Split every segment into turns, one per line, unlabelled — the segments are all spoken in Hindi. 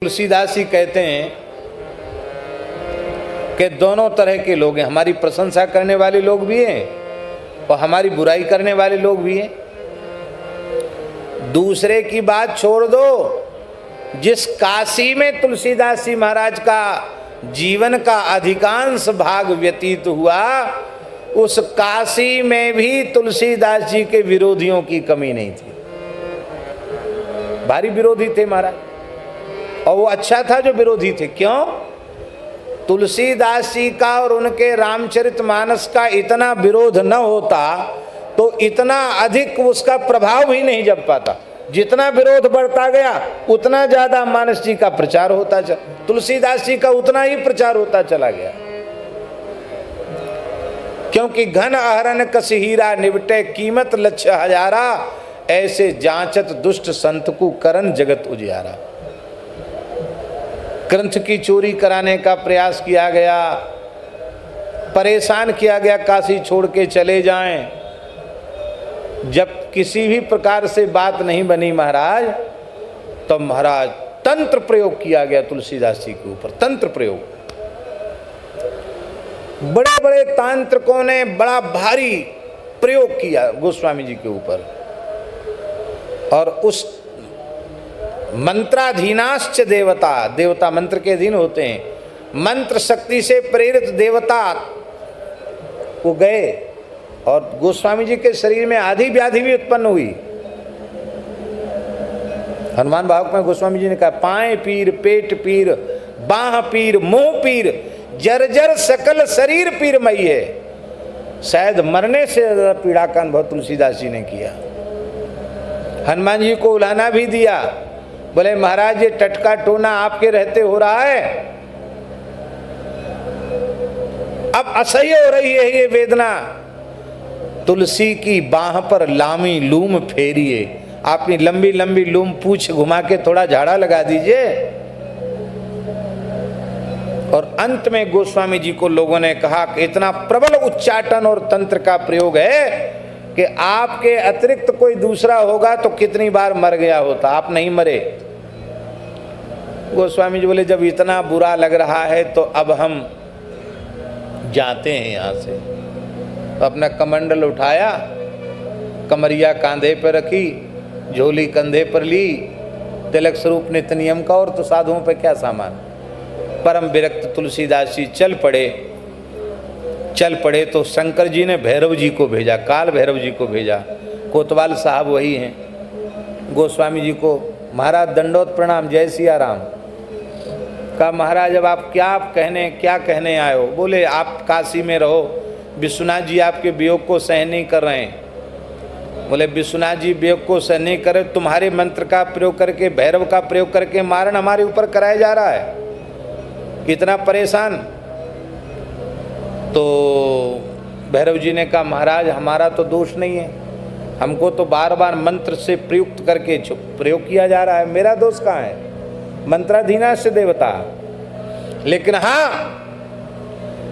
तुलसीदास जी कहते हैं कि दोनों तरह के लोग हैं, हमारी प्रशंसा करने वाले लोग भी हैं और हमारी बुराई करने वाले लोग भी हैं। दूसरे की बात छोड़ दो, जिस काशी में तुलसीदास जी महाराज का जीवन का अधिकांश भाग व्यतीत हुआ, उस काशी में भी तुलसीदास जी के विरोधियों की कमी नहीं थी। भारी विरोधी थे महाराज, और वो अच्छा था जो विरोधी थे। क्यों? तुलसीदास जी का और उनके रामचरितमानस का इतना विरोध न होता तो इतना अधिक उसका प्रभाव भी नहीं जम पाता। जितना विरोध बढ़ता गया उतना ज्यादा मानस जी का प्रचार होता चला, तुलसीदास जी का उतना ही प्रचार होता चला गया। क्योंकि घन आहरण कस हीरा निबटे कीमत लक्ष्य हजारा, ऐसे जांचत दुष्ट संत को करन जगत उजियारा। ग्रंथ की चोरी कराने का प्रयास किया गया, परेशान किया गया, काशी छोड़ के चले जाएं। जब किसी भी प्रकार से बात नहीं बनी महाराज, तो महाराज तंत्र प्रयोग किया गया तुलसीदास जी के ऊपर। तंत्र प्रयोग, बड़े बड़े तांत्रिकों ने बड़ा भारी प्रयोग किया गोस्वामी जी के ऊपर। और उस मंत्राधीनाश्च देवता, देवता मंत्र के अधीन होते हैं, मंत्र शक्ति से प्रेरित देवता वो गए और गोस्वामी जी के शरीर में आधी व्याधि भी उत्पन्न हुई। हनुमान भागवत में गोस्वामी जी ने कहा, पाए पीर, पेट पीर, बाह पीर, मुंह पीर, जर्जर सकल शरीर पीर मई है। शायद मरने से ज्यादा पीड़ा का अनुभव तुलसीदास जी ने किया। हनुमान जी को उलाना भी दिया, बोले महाराज ये टटका टोना आपके रहते हो रहा है, अब असह्य हो रही है ये वेदना। तुलसी की बाह पर लामी लूम फेरिए, आपनी लंबी लंबी लूम पूछ घुमा के थोड़ा झाड़ा लगा दीजिए। और अंत में गोस्वामी जी को लोगों ने कहा कि इतना प्रबल उच्चाटन और तंत्र का प्रयोग है कि आपके अतिरिक्त कोई दूसरा होगा तो कितनी बार मर गया होता, आप नहीं मरे। गोस्वामी जी बोले जब इतना बुरा लग रहा है तो अब हम जाते हैं यहाँ से। तो अपना कमंडल उठाया, कमरिया कांधे पर रखी, झोली कंधे पर ली, तिलक स्वरूप नित्य नियम का, और तो साधुओं पे क्या सामान। परम विरक्त तुलसीदास जी चल पड़े तो शंकर जी ने भैरव जी को भेजा, काल भैरव जी को भेजा। कोतवाल साहब वही हैं। गोस्वामी जी को महाराज दंडोत प्रणाम, जय सिया राम। कहा महाराज अब आप क्या कहने आए हो? बोले आप काशी में रहो, विश्वनाथ जी आपके वियोग को सहन नहीं कर रहे हैं। बोले विश्वनाथ जी वियोग को सहन नहीं कर रहे, तुम्हारे मंत्र का प्रयोग करके, भैरव का प्रयोग करके मारण हमारे ऊपर कराया जा रहा है, कितना परेशान। तो भैरव जी ने कहा महाराज हमारा तो दोष नहीं है, हमको तो बार बार मंत्र से प्रयुक्त करके प्रयोग किया जा रहा है, मेरा दोष कहाँ है? मंत्राधीनाश्च देवता। लेकिन हाँ,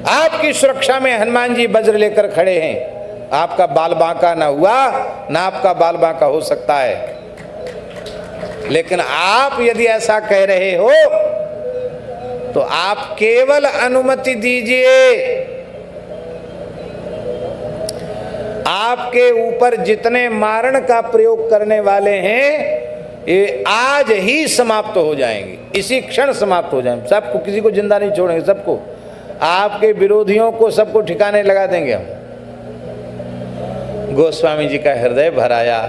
आपकी सुरक्षा में हनुमान जी वज्र लेकर खड़े हैं, आपका बाल बांका ना हुआ, ना आपका बाल बांका हो सकता है। लेकिन आप यदि ऐसा कह रहे हो तो आप केवल अनुमति दीजिए। आपके ऊपर जितने मारण का प्रयोग करने वाले हैं ये आज ही समाप्त हो जाएंगे, इसी क्षण समाप्त हो जाएंगे सबको, किसी को जिंदा नहीं छोड़ेंगे, सबको, आपके विरोधियों को सबको ठिकाने लगा देंगे हम। गोस्वामी जी का हृदय भर आया।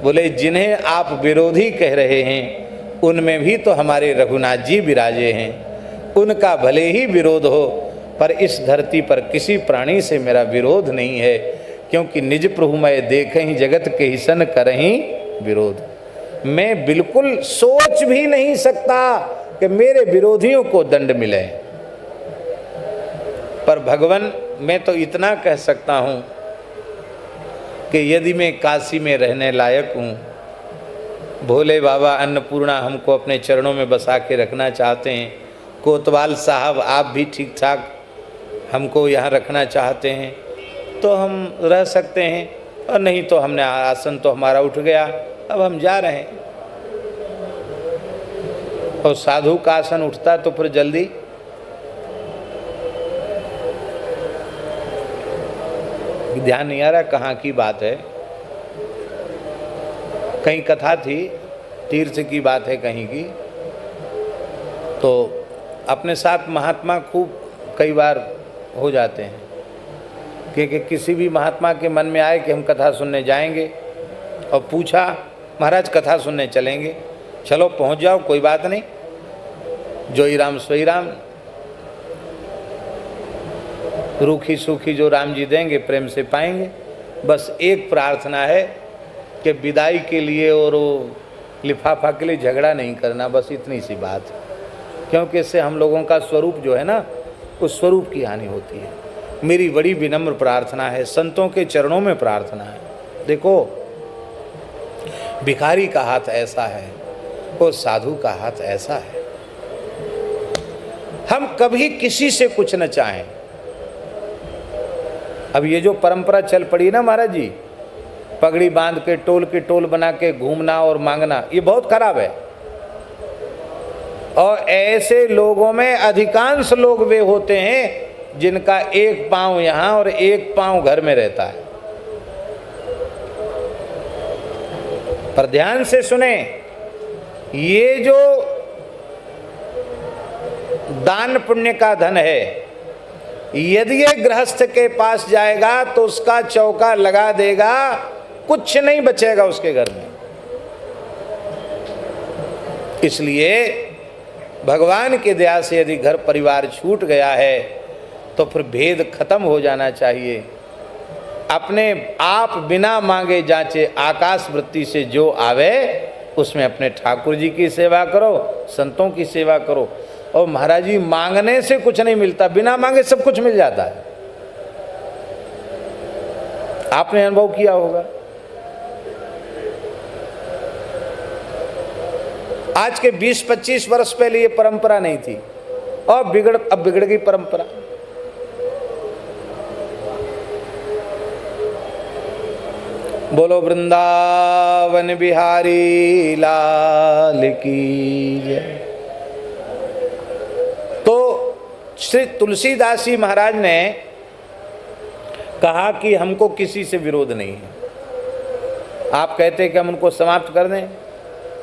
बोले जिन्हें आप विरोधी कह रहे हैं उनमें भी तो हमारे रघुनाथ जी विराजे हैं, उनका भले ही विरोध हो पर इस धरती पर किसी प्राणी से मेरा विरोध नहीं है, क्योंकि निज प्रभु मैं देखें जगत के ही सन करहीं विरोध। मैं बिल्कुल सोच भी नहीं सकता कि मेरे विरोधियों को दंड मिले। पर भगवान मैं तो इतना कह सकता हूँ कि यदि मैं काशी में रहने लायक हूँ, भोले बाबा अन्नपूर्णा हमको अपने चरणों में बसा के रखना चाहते हैं, कोतवाल साहब आप भी ठीक ठाक हमको यहाँ रखना चाहते हैं, तो हम रह सकते हैं, और नहीं तो हमने आसन तो हमारा उठ गया, अब हम जा रहे हैं। और साधु का आसन उठता तो फिर जल्दी ध्यान नहीं आ रहा कहाँ की बात है। कहीं कथा थी, तीर्थ की बात है कहीं की। तो अपने साथ महात्मा खूब कई बार हो जाते हैं, क्योंकि किसी भी महात्मा के मन में आए कि हम कथा सुनने जाएंगे, और पूछा महाराज कथा सुनने चलेंगे, चलो पहुंच जाओ, कोई बात नहीं, जोई राम सोई राम, रूखी सूखी जो राम जी देंगे प्रेम से पाएंगे। बस एक प्रार्थना है कि विदाई के लिए और वो लिफाफा के लिए झगड़ा नहीं करना, बस इतनी सी बात, क्योंकि इससे हम लोगों का स्वरूप जो है ना, उस स्वरूप की हानि होती है। मेरी बड़ी विनम्र प्रार्थना है, संतों के चरणों में प्रार्थना है। देखो, भिखारी का हाथ ऐसा है और साधु का हाथ ऐसा है। हम कभी किसी से कुछ न चाहें। अब ये जो परंपरा चल पड़ी ना महाराज जी, पगड़ी बांध के टोल बना के घूमना और मांगना, ये बहुत खराब है। और ऐसे लोगों में अधिकांश लोग वे होते हैं जिनका एक पांव यहां और एक पांव घर में रहता है। पर ध्यान से सुने, ये जो दान पुण्य का धन है, यदि ये गृहस्थ के पास जाएगा तो उसका चौका लगा देगा, कुछ नहीं बचेगा उसके घर में। इसलिए भगवान की दया से यदि घर परिवार छूट गया है तो फिर भेद खत्म हो जाना चाहिए। अपने आप बिना मांगे जांचे आकाश वृत्ति से जो आवे उसमें अपने ठाकुर जी की सेवा करो, संतों की सेवा करो। और महाराज जी, मांगने से कुछ नहीं मिलता, बिना मांगे सब कुछ मिल जाता है। आपने अनुभव किया होगा। आज के 20-25 वर्ष पहले ये परंपरा नहीं थी, और अब बिगड़ गई परंपरा। बोलो वृंदावन बिहारी लाल की जय। तो श्री तुलसीदास जी महाराज ने कहा कि हमको किसी से विरोध नहीं है। आप कहते हैं कि हम उनको समाप्त कर दें,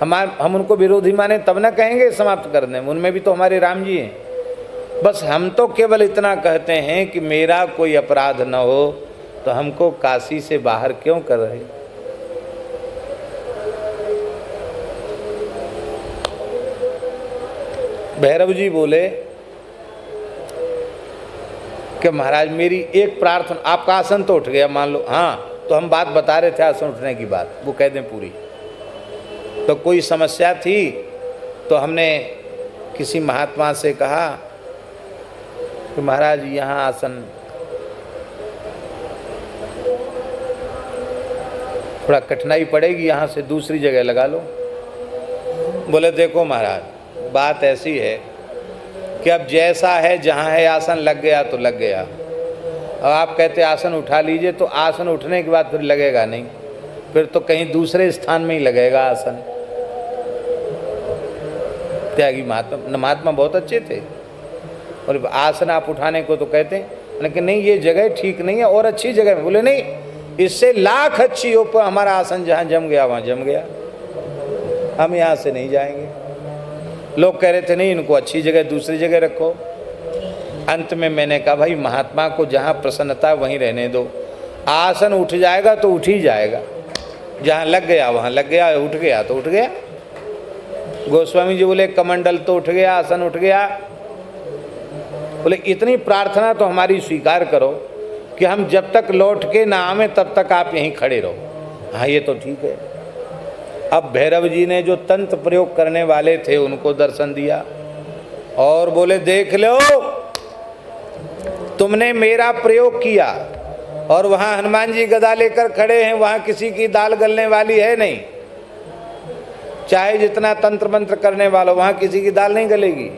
हम उनको विरोधी माने तब ना कहेंगे समाप्त कर दें, उनमें भी तो हमारे राम जी हैं। बस हम तो केवल इतना कहते हैं कि मेरा कोई अपराध न हो तो हमको काशी से बाहर क्यों कर रहे। भैरव जी बोले कि महाराज मेरी एक प्रार्थना, आपका आसन तो उठ गया मान लो, हाँ तो हम बात बता रहे थे आसन उठने की बात, वो कह दें पूरी। तो कोई समस्या थी तो हमने किसी महात्मा से कहा कि महाराज यहाँ आसन थोड़ा कठिनाई पड़ेगी, यहाँ से दूसरी जगह लगा लो। बोले देखो महाराज बात ऐसी है कि अब जैसा है जहाँ है आसन लग गया तो लग गया। अब आप कहते आसन उठा लीजिए, तो आसन उठने के बाद फिर लगेगा नहीं, फिर तो कहीं दूसरे स्थान में ही लगेगा आसन। त्यागी महात्मा बहुत अच्छे थे, और आसन आप उठाने को तो कहते हैं, लेकिन नहीं ये जगह ठीक नहीं है और अच्छी जगह में। बोले नहीं, इससे लाख अच्छी हो पर हमारा आसन जहाँ जम गया वहाँ जम गया, हम यहाँ से नहीं जाएंगे। लोग कह रहे थे नहीं इनको अच्छी जगह दूसरी जगह रखो। अंत में मैंने कहा भाई महात्मा को जहाँ प्रसन्नता वहीं रहने दो, आसन उठ जाएगा तो उठ ही जाएगा, जहाँ लग गया वहाँ लग गया, उठ गया तो उठ गया। गोस्वामी जी बोले कमंडल तो उठ गया, आसन उठ गया। बोले इतनी प्रार्थना तो हमारी स्वीकार करो कि हम जब तक लौट के ना आवे तब तक आप यहीं खड़े रहो। हाँ ये तो ठीक है। अब भैरव जी ने जो तंत्र प्रयोग करने वाले थे उनको दर्शन दिया और बोले देख लो तुमने मेरा प्रयोग किया, और वहाँ हनुमान जी गदा लेकर खड़े हैं, वहाँ किसी की दाल गलने वाली है नहीं। चाहे जितना तंत्र मंत्र करने वाला, वहाँ किसी की दाल नहीं गलेगी।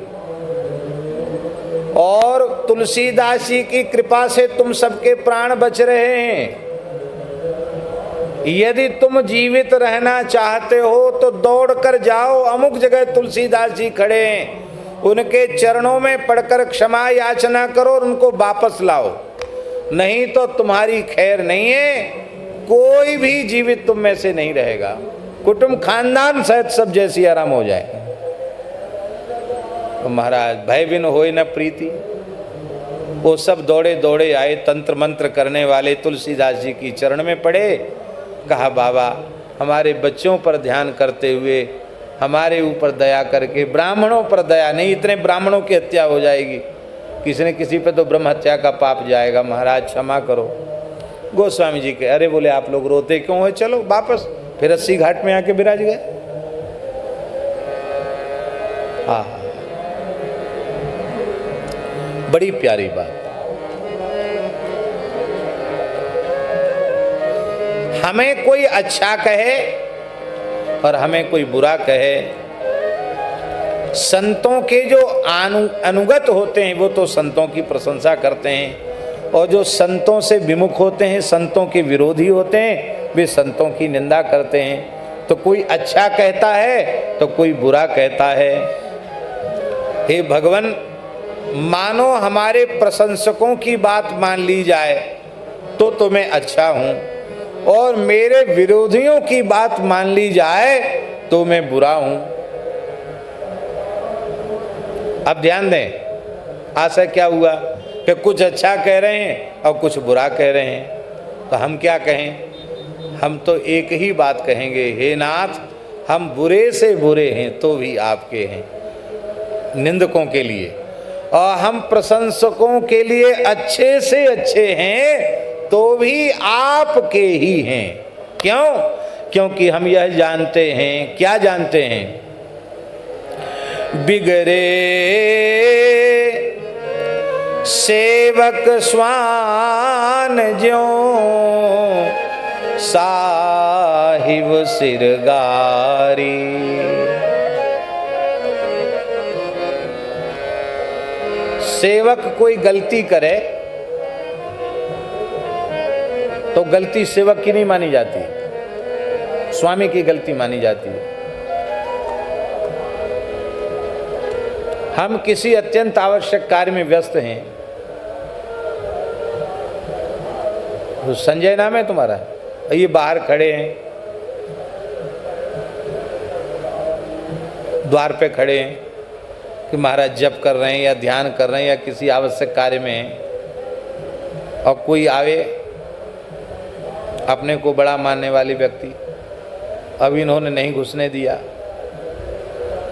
और तुलसीदास जी की कृपा से तुम सबके प्राण बच रहे हैं। यदि तुम जीवित रहना चाहते हो तो दौड़ कर जाओ, अमुक जगह तुलसीदास जी खड़े हैं, उनके चरणों में पड़कर क्षमा याचना करो और उनको वापस लाओ, नहीं तो तुम्हारी खैर नहीं है। कोई भी जीवित तुम में से नहीं रहेगा, कुटुंब खानदान सहित सब जैसी आराम हो जाए। तो महाराज भय बिन होए न प्रीति, वो सब दौड़े दौड़े आए, तंत्र मंत्र करने वाले तुलसीदास जी की चरण में पड़े। कहा बाबा हमारे बच्चों पर ध्यान करते हुए हमारे ऊपर दया करके, ब्राह्मणों पर दया नहीं, इतने ब्राह्मणों की हत्या हो जाएगी, किसी न किसी पे तो ब्रह्म हत्या का पाप जाएगा, महाराज क्षमा करो। गोस्वामी जी के अरे बोले आप लोग रोते क्यों हो, चलो वापस। फिर 80 घाट में आके विराज गए। हाँ, बड़ी प्यारी बात। हमें कोई अच्छा कहे और हमें कोई बुरा कहे, संतों के जो अनुगत होते हैं वो तो संतों की प्रशंसा करते हैं, और जो संतों से विमुख होते हैं, संतों के विरोधी होते हैं, वे संतों की निंदा करते हैं। तो कोई अच्छा कहता है तो कोई बुरा कहता है। हे भगवान, मानो हमारे प्रशंसकों की बात मान ली जाए तो तुम्हें अच्छा हूं, और मेरे विरोधियों की बात मान ली जाए तो मैं बुरा हूं। अब ध्यान दें, आशा क्या हुआ कि कुछ अच्छा कह रहे हैं और कुछ बुरा कह रहे हैं। तो हम क्या कहें? हम तो एक ही बात कहेंगे, हे नाथ हम बुरे से बुरे हैं तो भी आपके हैं, निंदकों के लिए, और हम प्रशंसकों के लिए अच्छे से अच्छे हैं तो भी आपके ही हैं। क्यों? क्योंकि हम यह जानते हैं, क्या जानते हैं? बिगड़े सेवक स्वान ज्यों साहिब सिरगारी। सेवक कोई गलती करे तो गलती सेवक की नहीं मानी जाती, स्वामी की गलती मानी जाती है। हम किसी अत्यंत आवश्यक कार्य में व्यस्त हैं, तो संजय नाम है तुम्हारा, ये बाहर खड़े हैं, द्वार पे खड़े हैं कि महाराज जप कर रहे हैं या ध्यान कर रहे हैं या किसी आवश्यक कार्य में हैं, और कोई आवे अपने को बड़ा मानने वाले व्यक्ति, अब इन्होंने नहीं घुसने दिया,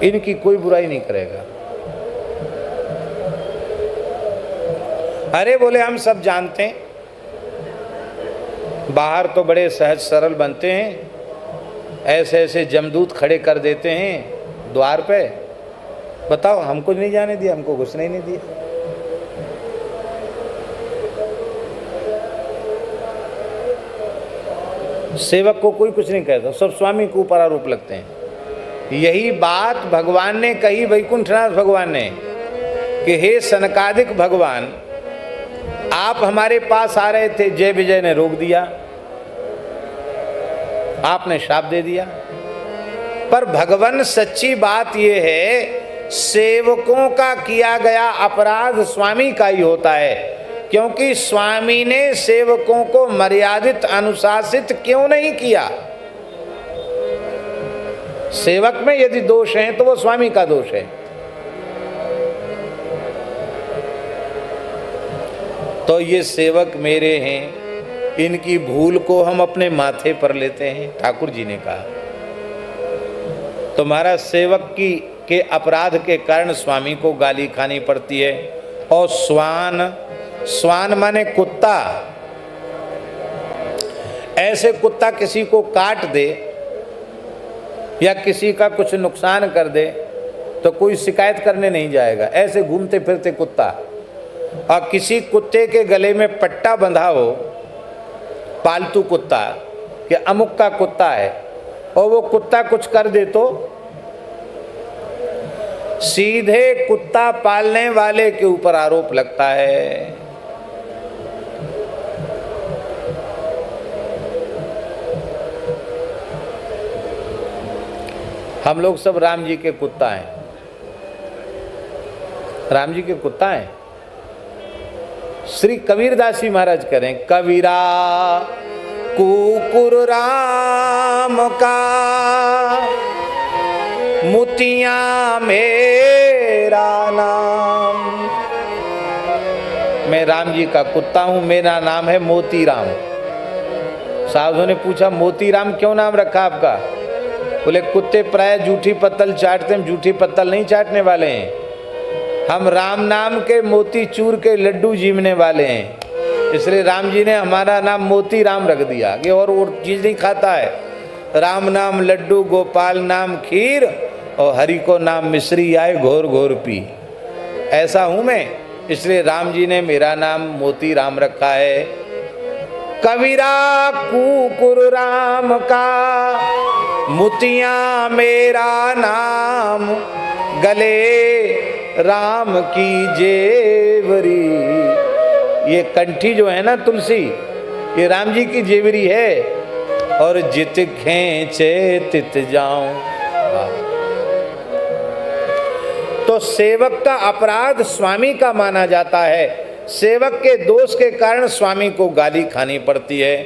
इनकी कोई बुराई नहीं करेगा। अरे बोले हम सब जानते हैं, बाहर तो बड़े सहज सरल बनते हैं, ऐसे ऐसे जमदूत खड़े कर देते हैं द्वार पे, बताओ हमको नहीं जाने दिया, हमको घुसने ही नहीं दिया। सेवक को कोई कुछ नहीं कहता, सब स्वामी के ऊपर आरोप लगते हैं। यही बात भगवान ने कही, वैकुंठनाथ भगवान ने, कि हे सनकादिक भगवान, आप हमारे पास आ रहे थे, जय विजय ने रोक दिया, आपने शाप दे दिया। पर भगवान सच्ची बात यह है, सेवकों का किया गया अपराध स्वामी का ही होता है, क्योंकि स्वामी ने सेवकों को मर्यादित अनुशासित क्यों नहीं किया। सेवक में यदि दोष है तो वो स्वामी का दोष है। तो ये सेवक मेरे हैं, इनकी भूल को हम अपने माथे पर लेते हैं, ठाकुर जी ने कहा। तो महाराज सेवक के अपराध के कारण स्वामी को गाली खानी पड़ती है। और स्वान माने कुत्ता, ऐसे कुत्ता किसी को काट दे या किसी का कुछ नुकसान कर दे तो कोई शिकायत करने नहीं जाएगा, ऐसे घूमते फिरते कुत्ता। और किसी कुत्ते के गले में पट्टा बंधा हो, पालतू कुत्ता कि अमुक का कुत्ता है, और वो कुत्ता कुछ कर दे तो सीधे कुत्ता पालने वाले के ऊपर आरोप लगता है। हम लोग सब राम जी के कुत्ता हैं, राम जी के कुत्ता हैं। श्री कबीरदास जी महाराज करें, कबीरा कुकुर राम का, मोतियां मेरा नाम। मैं राम जी का कुत्ता हूं, मेरा नाम है मोती राम। साधुओं ने पूछा, मोती राम क्यों नाम रखा आपका? बोले कुत्ते प्राय जूठी पत्तल चाटते हैं, जूठी पत्तल नहीं चाटने वाले हैं, हम राम नाम के मोती चूर के लड्डू जीवने वाले हैं। इसलिए राम जी ने हमारा नाम मोती राम रख दिया कि और वो चीज नहीं खाता है। राम नाम लड्डू, गोपाल नाम खीर, और हरि को नाम मिश्री आए घोर घोर पी। ऐसा हूं मैं, इसलिए राम जी ने मेरा नाम मोती राम रखा है। कबीरा कुकुर राम का, मोतियां मेरा नाम, गले राम की जेवरी। ये कंठी जो है ना तुलसी, ये राम जी की जेवरी है। और जित खेचे तित जाऊं। तो सेवक का अपराध स्वामी का माना जाता है। सेवक के दोष के कारण स्वामी को गाली खानी पड़ती है,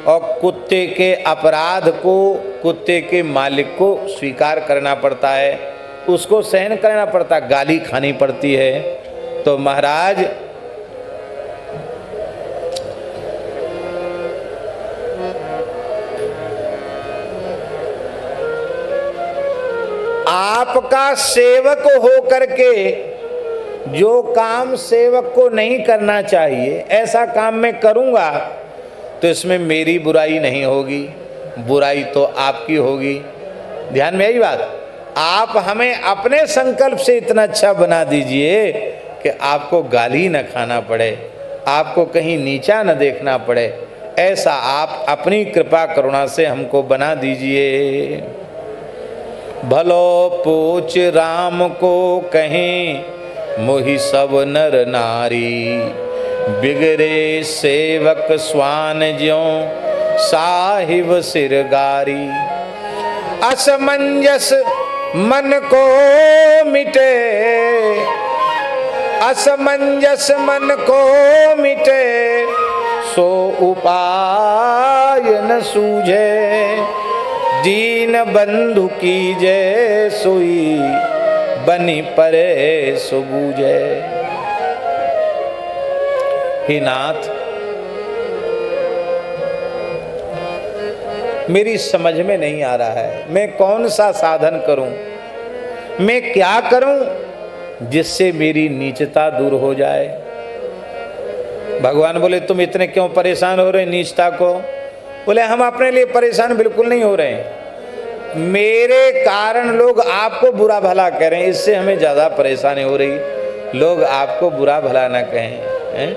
और कुत्ते के अपराध को कुत्ते के मालिक को स्वीकार करना पड़ता है, उसको सहन करना पड़ता, गाली खानी पड़ती है। तो महाराज आपका सेवक हो करके जो काम सेवक को नहीं करना चाहिए, ऐसा काम मैं करूंगा तो इसमें मेरी बुराई नहीं होगी, बुराई तो आपकी होगी। ध्यान में यही बात, आप हमें अपने संकल्प से इतना अच्छा बना दीजिए कि आपको गाली न खाना पड़े, आपको कहीं नीचा न देखना पड़े। ऐसा आप अपनी कृपा करुणा से हमको बना दीजिए। भलो पूछ राम को कहें मोहि सब नर नारी, बिगड़े सेवक स्वान ज्यों साहिब सिरगारी। असमंजस मन को मिटे, असमंजस मन को मिटे, सो उपाय न सूझे। दीन बंधु की जय सोई, बनी परे सो बूझे। हे नाथ, मेरी समझ में नहीं आ रहा है, मैं कौन सा साधन करूं, मैं क्या करूं जिससे मेरी नीचता दूर हो जाए। भगवान बोले तुम इतने क्यों परेशान हो रहे नीचता को? बोले हम अपने लिए परेशान बिल्कुल नहीं हो रहे हैं, मेरे कारण लोग आपको बुरा भला कह रहे हैं, इससे हमें ज़्यादा परेशानी हो रही। लोग आपको बुरा भला ना कहें, हैं?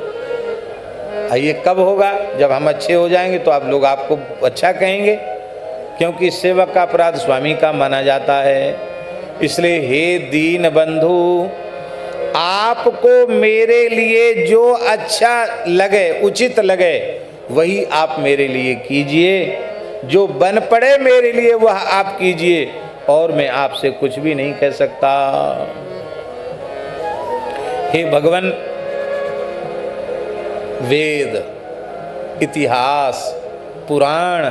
ये कब होगा? जब हम अच्छे हो जाएंगे तो आप लोग आपको अच्छा कहेंगे, क्योंकि सेवक का अपराध स्वामी का माना जाता है। इसलिए हे दीन बंधु, आपको मेरे लिए जो अच्छा लगे, उचित लगे, वही आप मेरे लिए कीजिए। जो बन पड़े मेरे लिए वह आप कीजिए, और मैं आपसे कुछ भी नहीं कह सकता। हे भगवान, वेद, इतिहास, पुराण,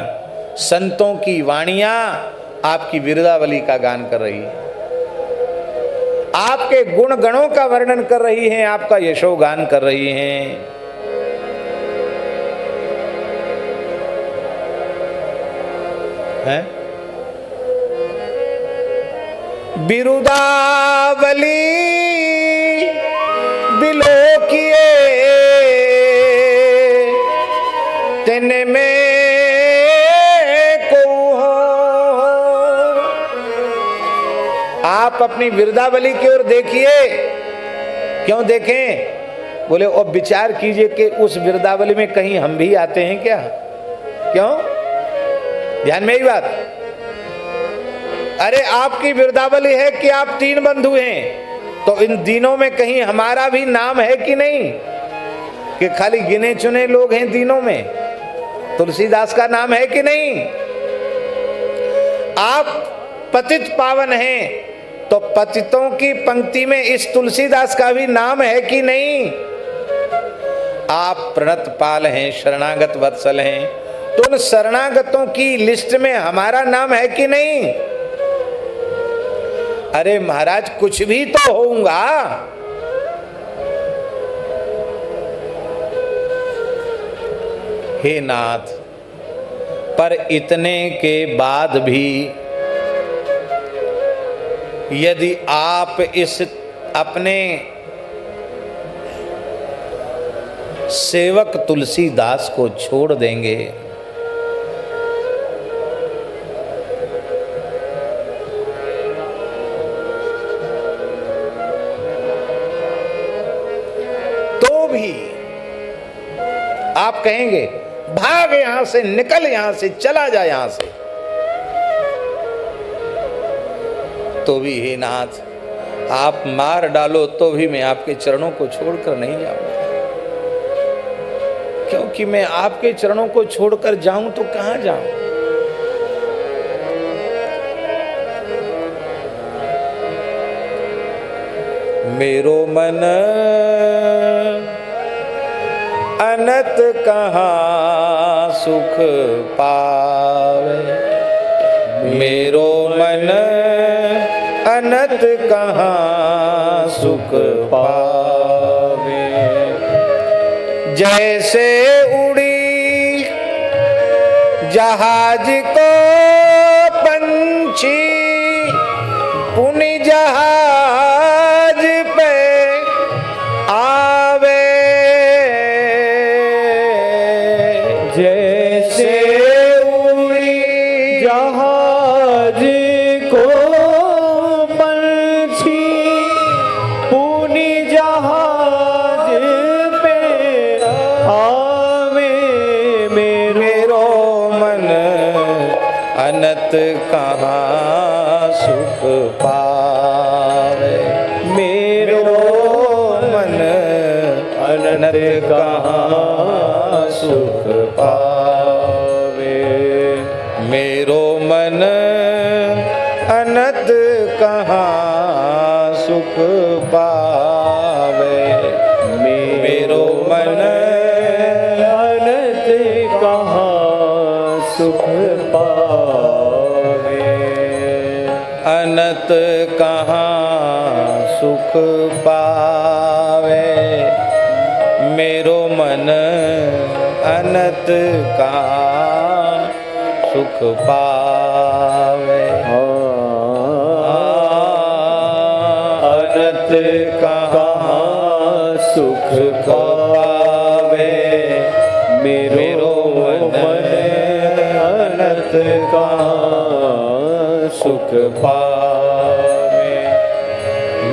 संतों की वाणियां आपकी विरदावली का गान कर रही है, आपके गुण गणों का वर्णन कर रही हैं, आपका यशोगान कर रही हैं। बिरुदावली बिलो किए तेने में को हो। आप अपनी बिरुदावली की ओर देखिए। क्यों देखें? बोले और विचार कीजिए कि उस बिरुदावली में कहीं हम भी आते हैं क्या? क्यों? ध्यान में ही बात। अरे आपकी बिरुदावली है कि आप तीन बंधु हैं, तो इन तीनों में कहीं हमारा भी नाम है कि नहीं? कि खाली गिने चुने लोग हैं तीनों में? तुलसीदास का नाम है कि नहीं? आप पतित पावन हैं, तो पतितों की पंक्ति में इस तुलसीदास का भी नाम है कि नहीं? आप प्रणत पाल हैं, शरणागत वत्सल हैं, तो उन शरणागतों की लिस्ट में हमारा नाम है कि नहीं? अरे महाराज कुछ भी तो होऊंगा। हे नाथ, पर इतने के बाद भी यदि आप इस अपने सेवक तुलसीदास को छोड़ देंगे, तो भी आप कहेंगे भाग यहां से, निकल यहां से, चला जा यहां से, तो भी हे नाथ आप मार डालो तो भी मैं आपके चरणों को छोड़कर नहीं जाऊंगा, क्योंकि मैं आपके चरणों को छोड़कर जाऊं तो कहां जाऊं? मेरो मन अनत कहाँ सुख पावे, मेरो मन अनत कहाँ सुख पावे। जैसे उड़ी जहाज को पंछी पुनि जहाज पे आवे,
जैसे उड़ी जहाज को पंछी पुनि जहाज पे आवे,
मेरो मन अनत कहाँ सुख पावे, मेरो मन अनत कहाँ सुख पावे, मेरो मन अनत कहाँ सुख पावे, मेरो मन
अनत कहाँ सुख पावे,
अनत कहाँ सुख पावे, मेरो मन अनत कहाँ सुख पावे, अनत कहाँ सुख पावे, मेरो मन अनत कहाँ सुख पावे,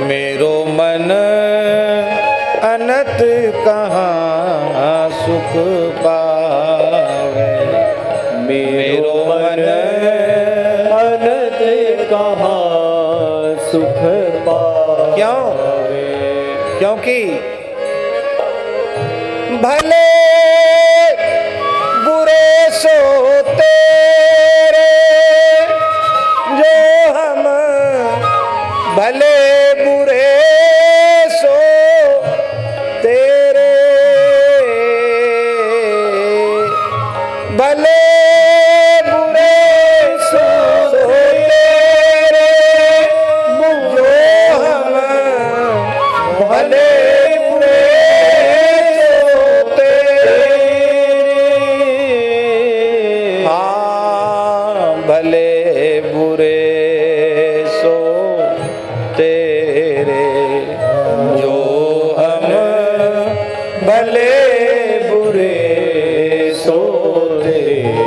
मेरो मन अनत कहाँ सुख पावे, मेरो मन
अनत कहाँ सुख पावे।
क्यों? क्योंकि भले बुरे सो तेरे, जो हम भले बुरे सो तेरे, भले बुरे सो तेरे, जो हम भले बुरे सो तेरे, हाँ भले बुरे सो तेरे, जो हम भले बुरे सो तेरे,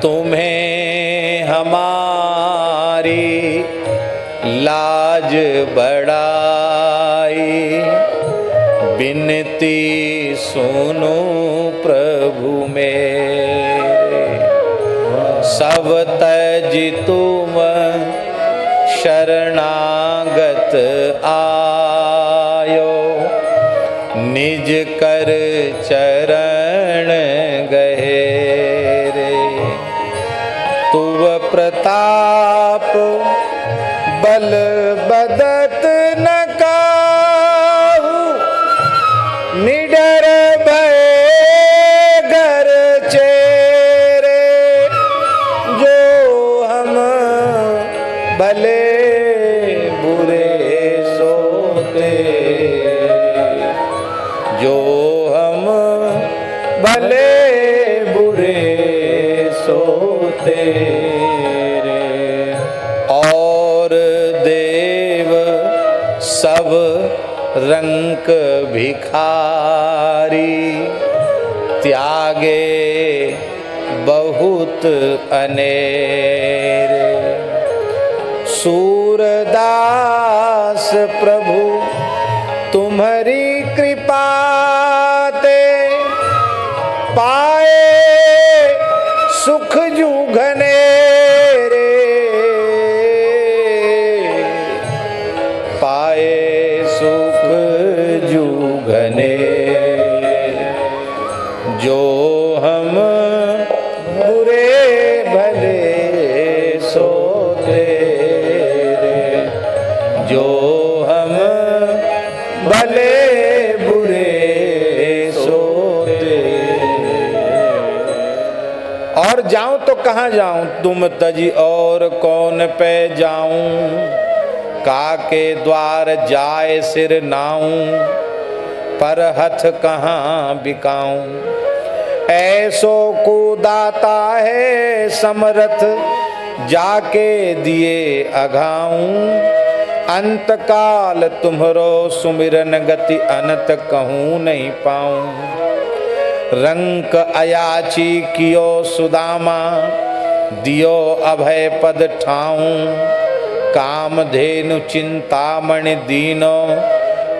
तुम्हें हमारी लाज बढ़ाई, बिनती सुनो प्रभु मेरे, सब तज तुम शरणागत आयो, निज कर चरण गए रे, तुव प्रताप जगत न काहू निडर भय घर चेरे जो हम भले बुरे सोते जो हम भले बुरे सोते और देव सब रंक भिखारी त्यागे बहुत अनेरे सूरदास प्रभु तुम्हारी कृपा ते पाए सुख जूघने रे पाए सुख जूघने जो हम बुरे भले सोते रे जो हम भले बुरे सोते और जाऊं तो कहाँ जाऊं तुम तजी और कौन पे जाऊं काके द्वार जाए सिर नाऊं पर हथ कहाँ बिकाऊं ऐसो को दाता है समरथ जाके दिए अघाऊं अंत काल तुम्हरो सुमिरन गति अनंत कहूँ नहीं पाऊं रंक अयाची कियो सुदामा दियो अभय पद ठाऊं कामधेनु चिंतामणि दीनो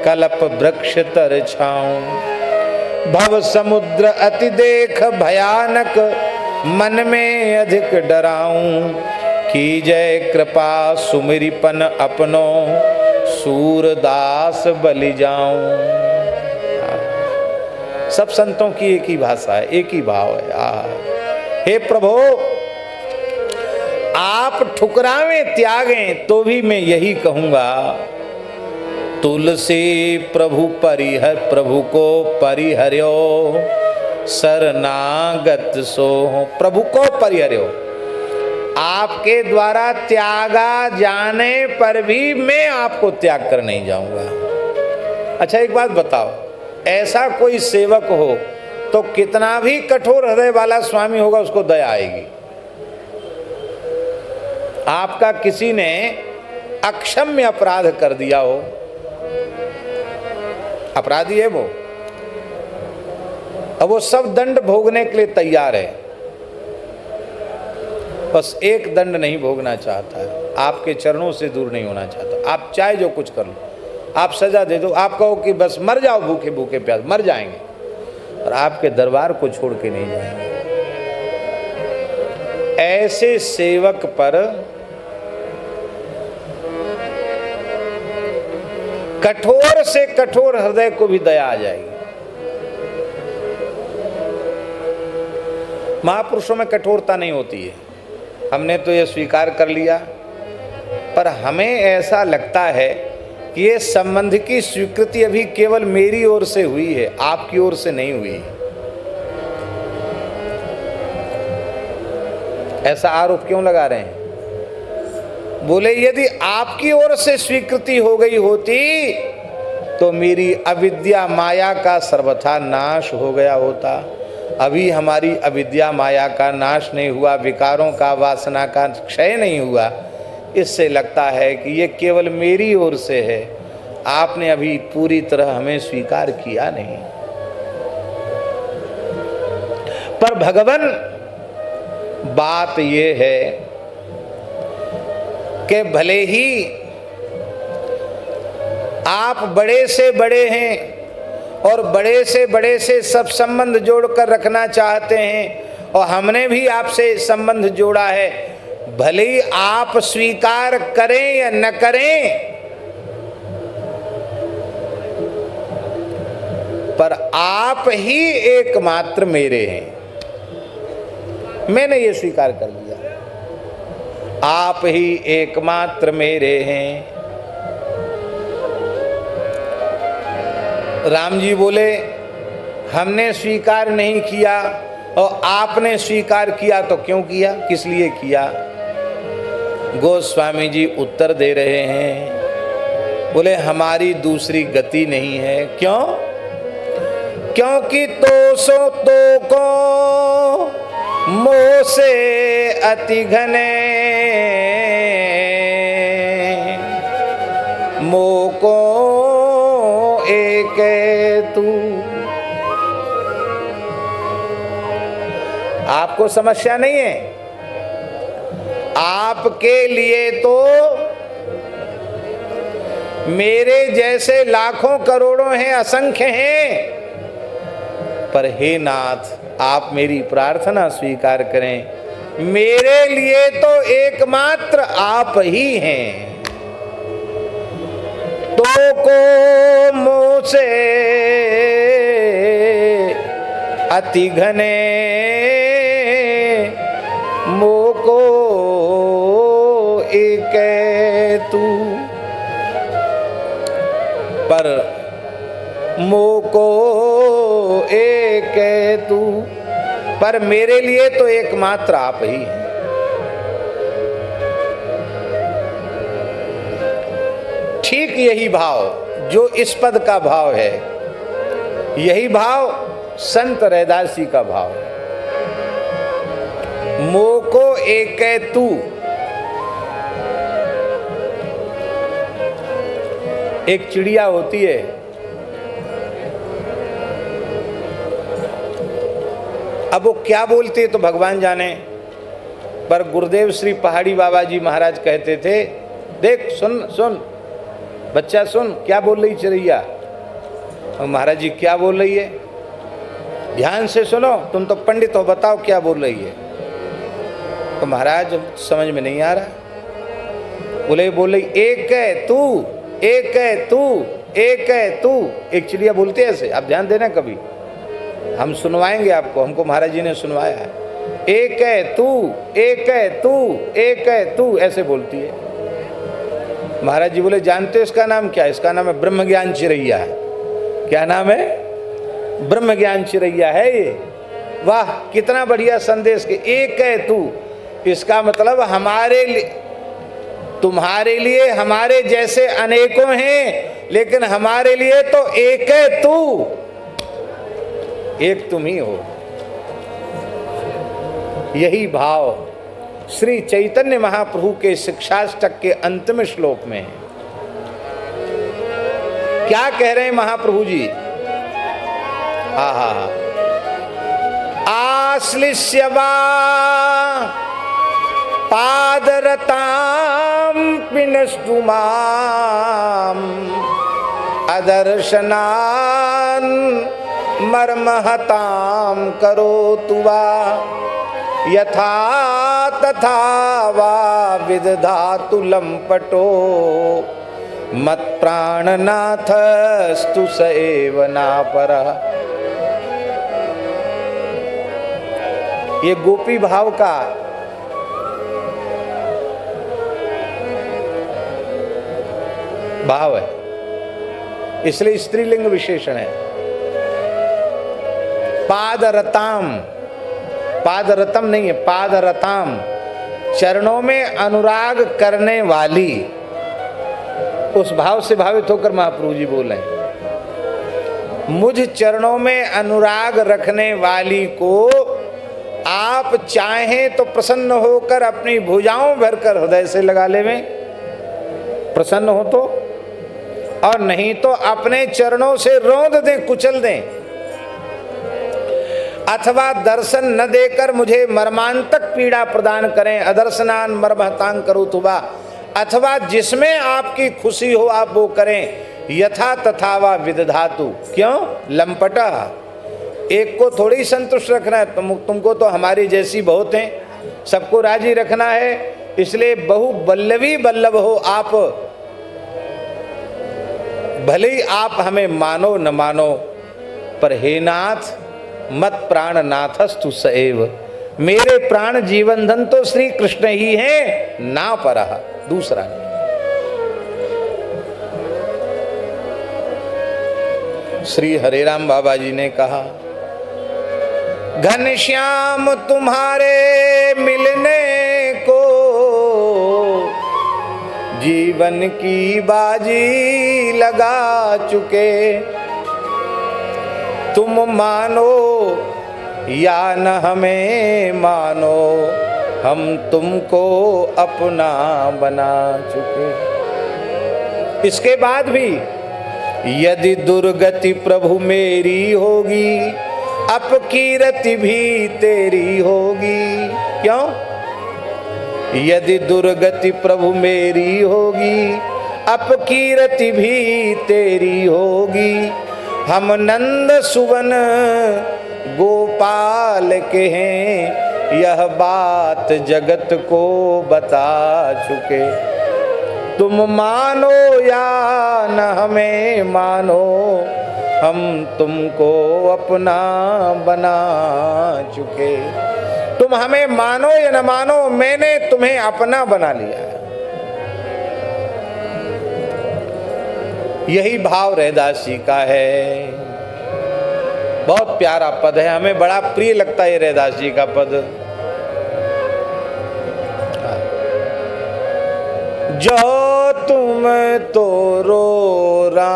कल्प वृक्ष तर छाऊं भव समुद्र अति देख भयानक मन में अधिक डराऊं की जय कृपा सुमिरिपन अपनो सूरदास बलि जाऊं। सब संतों की एक ही भाषा है, एक ही भाव है। हे प्रभु आप ठुकरावें त्यागें तो भी मैं यही कहूंगा तुलसी प्रभु परिहर प्रभु को परिहर्यो शरणागत सो प्रभु को परिहर्यो आपके द्वारा त्यागा जाने पर भी मैं आपको त्याग कर नहीं जाऊंगा। अच्छा एक बात बताओ ऐसा कोई सेवक हो तो कितना भी कठोर हृदय वाला स्वामी होगा उसको दया आएगी। आपका किसी ने अक्षम्य अपराध कर दिया हो अपराधी है वो अब वो सब दंड भोगने के लिए तैयार है बस एक दंड नहीं भोगना चाहता है आपके चरणों से दूर नहीं होना चाहता। आप चाहे जो कुछ कर लो आप सजा दे दो आप कहो कि बस मर जाओ भूखे भूखे प्यास मर जाएंगे और आपके दरबार को छोड़ के नहीं जाएंगे। ऐसे सेवक पर कठोर से कठोर हृदय को भी दया आ जाएगी। महापुरुषों में कठोरता नहीं होती है हमने तो ये स्वीकार कर लिया पर हमें ऐसा लगता है कि ये संबंध की स्वीकृति अभी केवल मेरी ओर से हुई है आपकी ओर से नहीं हुई। ऐसा आरोप क्यों लगा रहे हैं? बोले यदि आपकी ओर से स्वीकृति हो गई होती तो मेरी अविद्या माया का सर्वथा नाश हो गया होता। अभी हमारी अविद्या माया का नाश नहीं हुआ विकारों का वासना का क्षय नहीं हुआ इससे लगता है कि ये केवल मेरी ओर से है आपने अभी पूरी तरह हमें स्वीकार किया नहीं। पर भगवान बात ये है कि भले ही आप बड़े से बड़े हैं और बड़े से सब संबंध जोड़कर रखना चाहते हैं और हमने भी आपसे संबंध जोड़ा है भले ही आप स्वीकार करें या न करें पर आप ही एकमात्र मेरे हैं। मैंने ये स्वीकार कर लिया आप ही एकमात्र मेरे हैं राम जी बोले हमने स्वीकार नहीं किया और आपने स्वीकार किया तो क्यों किया, किस लिए किया। गोस्वामी जी उत्तर दे रहे हैं, बोले हमारी दूसरी गति नहीं है। क्यों? क्योंकि तो सो तो को मोह से अति घने, मोह को एक तू। आपको समस्या नहीं है, आपके लिए तो मेरे जैसे लाखों करोड़ों हैं, असंख्य हैं, पर हे नाथ आप मेरी प्रार्थना स्वीकार करें। मेरे लिए तो एकमात्र आप ही हैं। तो को मोह से अति घने, मोह को एक तू। पर मोह को एक तू, पर मेरे लिए तो एकमात्र आप ही हैं। ठीक यही भाव जो इस पद का भाव है, यही भाव संत रैदास जी का भाव है। मोह को एक तू। एक चिड़िया होती है, अब वो क्या बोलती है तो भगवान जाने, पर गुरुदेव श्री पहाड़ी बाबा जी महाराज कहते थे, देख सुन सुन बच्चा सुन, क्या बोल रही चिड़िया। और महाराज जी क्या बोल रही है, ध्यान से सुनो, तुम तो पंडित हो, बताओ क्या बोल रही है। तो महाराज समझ में नहीं आ रहा। बोले बोल रही एक है तू, एक है तू, एक है तू। एक चिड़िया बोलती है ऐसे, आप ध्यान देना, कभी हम सुनवाएंगे आपको, हमको महाराज जी ने सुनवाया है। एक है तू, एक है तू, एक है तू, ऐसे बोलती है। महाराज जी बोले जानते हो इसका नाम क्या है? इसका नाम है ब्रह्म ज्ञान चिरैया। क्या नाम है? ब्रह्म ज्ञान चिरैया है ये। वाह कितना बढ़िया संदेश के एक है तू। इसका मतलब हमारे लिए, तुम्हारे लिए हमारे जैसे अनेकों हैं, लेकिन हमारे लिए तो एक है तू, एक तुम ही हो। यही भाव श्री चैतन्य महाप्रभु के शिक्षाष्टक के अंतिम श्लोक में है। क्या कह रहे हैं महाप्रभु जी? आहा, आश्लिष्य वा पादरतां पिनष्टु मां अदर्शनान् मर्महतां करोतु वा यथा तथा वा विदधातु लंपटो मत्प्राणनाथस्तु स एव नापरः। ये गोपी भाव का भाव है, इसलिए स्त्रीलिंग विशेषण है। पादरताम, पादरतम नहीं है, पादरताम, चरणों में अनुराग करने वाली। उस भाव से भावित होकर महाप्रभु जी बोल रहे हैं, मुझ चरणों में अनुराग रखने वाली को आप चाहें तो प्रसन्न होकर अपनी भुजाओं भरकर हृदय से लगा लेवें, प्रसन्न हो तो, और नहीं तो अपने चरणों से रौंद दें, कुचल दें, अथवा दर्शन न देकर मुझे मर्मांतक पीड़ा प्रदान करें, अदर्शनान मर्महतां करोतुवा, अथवा जिसमें आपकी खुशी हो आप वो करें, यथा तथा वा विदधातु। क्यों? लंपटा, एक को थोड़ी संतुष्ट रखना है, तुमको तो हमारी जैसी बहुत हैं, सबको राजी रखना है, इसलिए बहु बल्लवी बल्लभ हो आप, भले ही आप हमें मानो न मानो, पर हे नाथ मत प्राण नाथस्तु स एव, मेरे प्राण जीवन धन तो श्री कृष्ण ही हैं, ना परः, दूसरा नहीं। श्री हरिराम बाबा जी ने कहा, घनश्याम तुम्हारे मिलने को जीवन की बाजी लगा चुके, तुम मानो या न हमें मानो, हम तुमको अपना बना चुके। इसके बाद भी यदि दुर्गति प्रभु मेरी होगी, अपकीरति भी तेरी होगी। क्यों? यदि दुर्गति प्रभु मेरी होगी, अपकीरति भी तेरी होगी। हम नंद सुवन गोपाल के हैं, यह बात जगत को बता चुके। तुम मानो या न हमें मानो, हम तुमको अपना बना चुके। तुम हमें मानो या न मानो, मैंने तुम्हें अपना बना लिया है। यही भाव रैदास जी का है। बहुत प्यारा पद है, हमें बड़ा प्रिय लगता है रैदास जी का पद। जो तुम तो रो राम,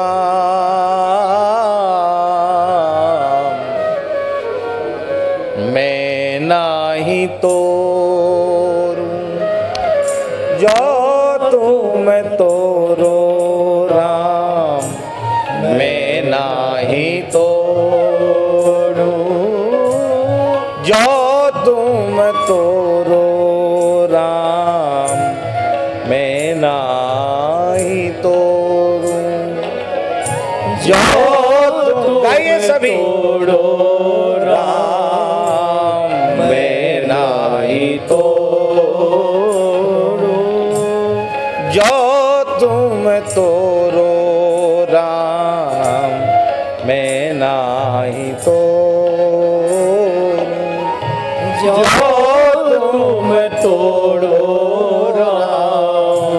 मैं नाही तोरूं। जो तुम तो रो राम, मैं नाही तोरूं। जो तुम तो रो राम, मैं नाही तोरूं। जो तुम गाइए सभी,
तोड़ो राम, मैं नाही तोड़ूं।
जो तुम तोरो राम, मैं नाही तोरूं।
जो तुम तोड़ो राम,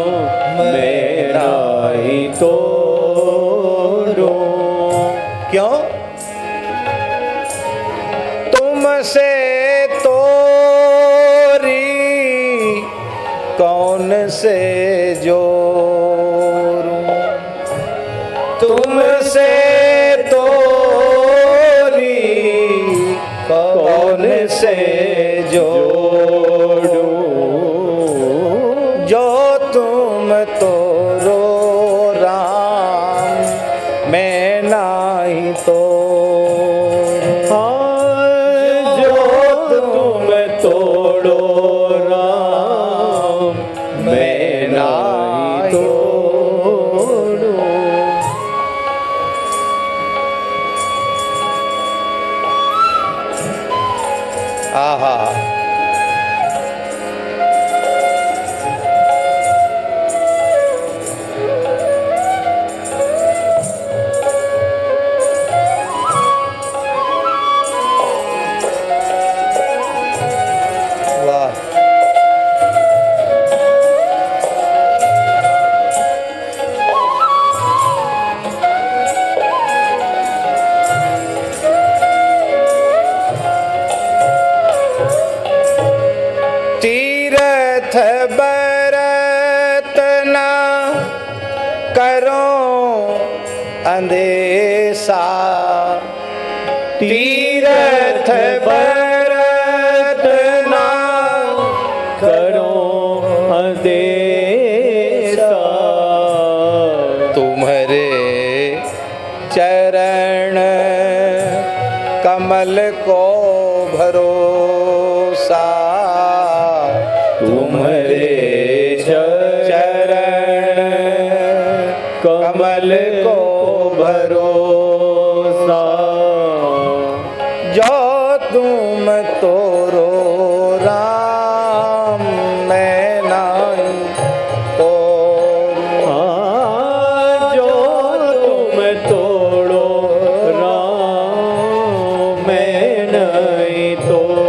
मैं नाही तोड़ूं।
क्यों? तुमसे तोरी कौन से जोरूं। तुमसे तोरी कौन से जोड़ूं। जो तुम तोरो राम, मैं नाही तोरूं।
जो तुम तोड़ो राम, मैं नाही तोड़ूं।
आहा, वाह। तीरथ बरत न करो अंदेशा। तीरथ बरत न
करो अंदेशा।
तुम्हारे चरण कमल को भरोसा।
तुम्हारे
चरण कमल को भरोसा। जो तुम तोरो राम, मैं नाही तोरूं।
जो तुम तोड़ो राम, मैं नहीं तोड़ूं।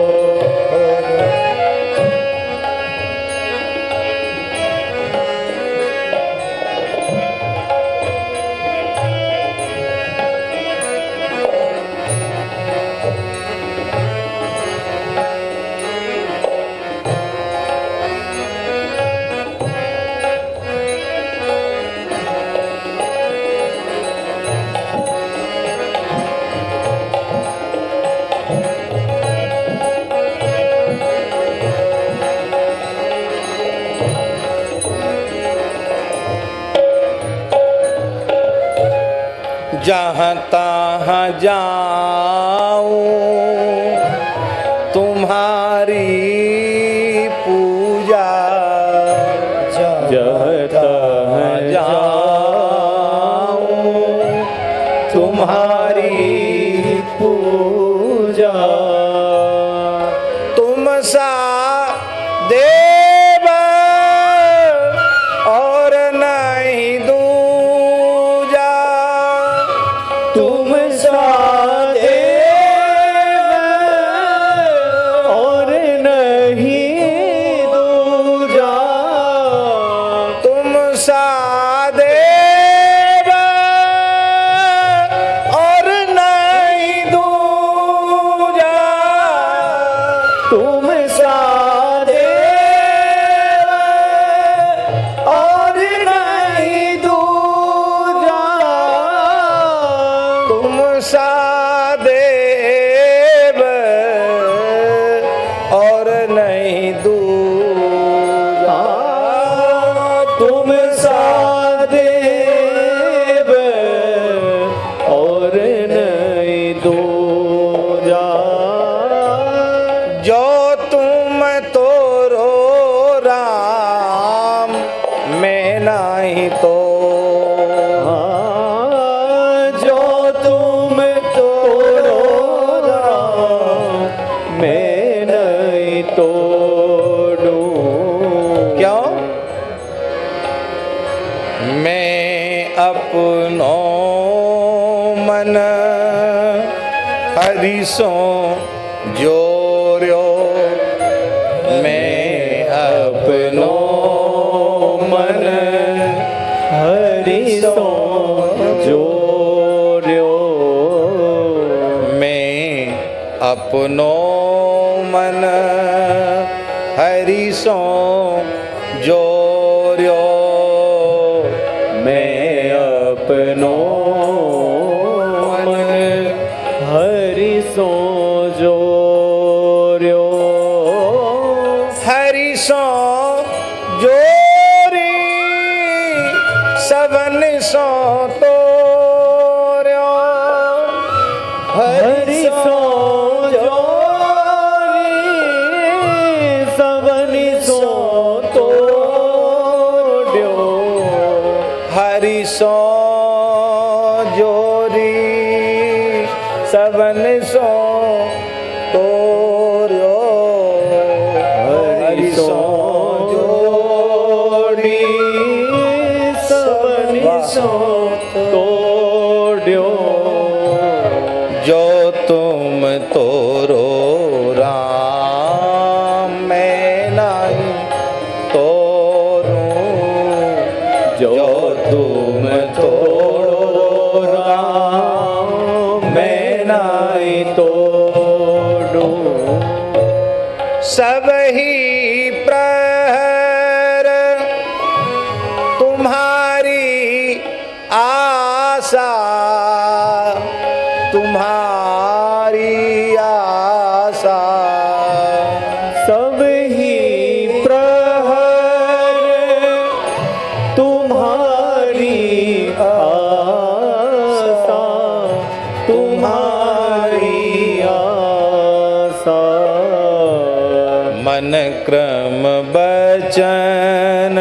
जहाँ तहाँ जाऊं तुम्हारी पूजा,
जहाँ तहाँ
जाऊं तुम्हारी
पूजा।
तुम सा देव और नहीं दूजा,
तुम सा देव और नहीं दूजा।
तुम सा देव और नहीं दूजा,
तुम सा देव और नहीं दूजा।
तुम सा देव और नहीं दूजा।
तुम सा देव और नहीं दूजा।
जो तुम तोरो राम मैं नहीं तो,
जो तुम तोड़ो राम मैं नहीं तोड़ूं।
क्यों? मैं अपनो मन हरि सो जोर्यो, मैं अपनो मन
हरि सो जोर्यो।
मैं अपनो मन हरि सो जोर्यो,
मैं अपनो मन हरि सो जोर्यो।
हरि सो जोरी सबन सो तोर्यो,
हरि सो जोरी सबनि सो तोड्यो।
हरि सो जोरी सबन सो तोर्यो,
हरि सो जोड़ी सबनि सो तोड्यो।
जो तुम तोरो राम मैं नहीं तोरूं,
जो तुम तोड़ो राम मैं नहीं तोड़ूं।
सब ही प्रहर तुम्हारी आशा, तुम्हारी आशा।
सब ही प्रहर तुम्हारी आशा, तुम्हारी आशा।
मन क्रम बचन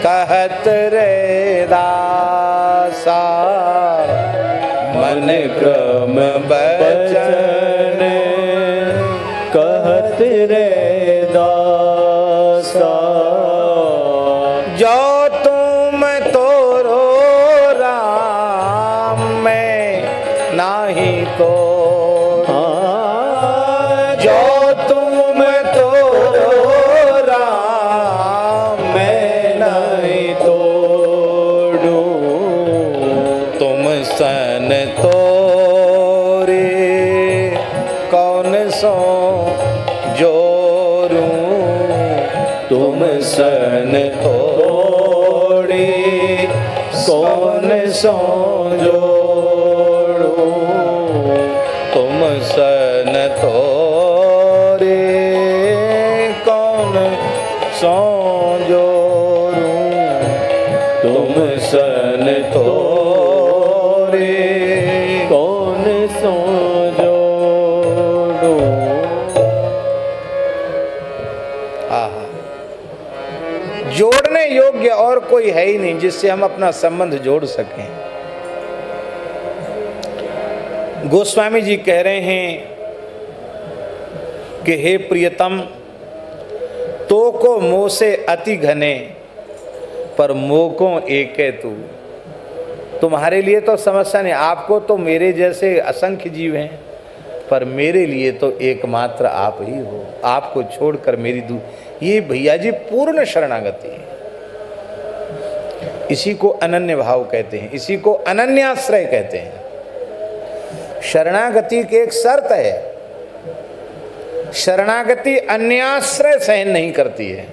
कहत रे दासा, मन क्रम बचन
कहत रे दासा।
जो तुम तोरो राम मैं नाही तो, जो तुम तोरो राम मैं नहीं
तोड़ूं।
तुम सन तोरे कौन सो जोरूं, तुम सन तोड़े कौन सो जोड़ूं, तुम सन तोरे कौन सो जोरूं, तुम सन तो रे।
कौन सो जोड़ो।
आहा, जोड़ने योग्य और कोई है ही नहीं जिससे हम अपना संबंध जोड़ सकें। गोस्वामी जी कह रहे हैं कि हे प्रियतम, तो को मोह से अति घने, पर मोह को एके तू। तुम्हारे लिए तो समस्या नहीं, आपको तो मेरे जैसे असंख्य जीव हैं, पर मेरे लिए तो एकमात्र आप ही हो। आपको छोड़कर मेरी ये भैया जी पूर्ण शरणागति है। इसी को अनन्य भाव कहते हैं, इसी को अनन्याश्रय कहते हैं। शरणागति की एक शर्त है, शरणागति अन्याश्रय सहन नहीं करती है,